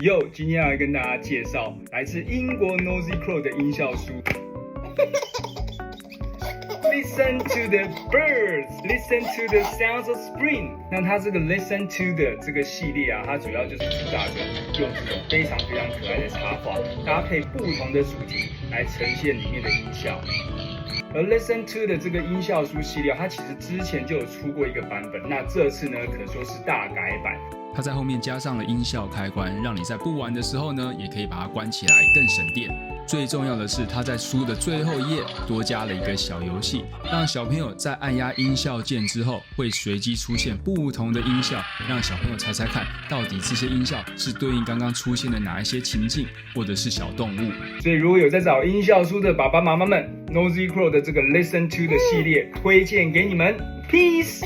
Yo， 今天要来跟大家介绍来自英国 Nosy Crow 的音效书。Listen to the birds, listen to the sounds of spring。那它这个 Listen to 的这个系列啊，它主要就是主打着用这种非常可爱的插画，搭配不同的主题来呈现里面的音效。而 Listen to 的这个音效书系列，它其实之前就有出过一个版本，那这次呢可说是大改版。它在后面加上了音效开关，让你在不玩的时候呢，也可以把它关起来，更省电。最重要的是，它在书的最后一页多加了一个小游戏，让小朋友在按压音效键之后，会随机出现不同的音效，让小朋友猜猜看，到底这些音效是对应刚刚出现的哪一些情境，或者是小动物。所以如果有在找音效书的爸爸妈妈们，Nosy Crow 的这个 Listen to 的系列推荐给你们 ，Peace。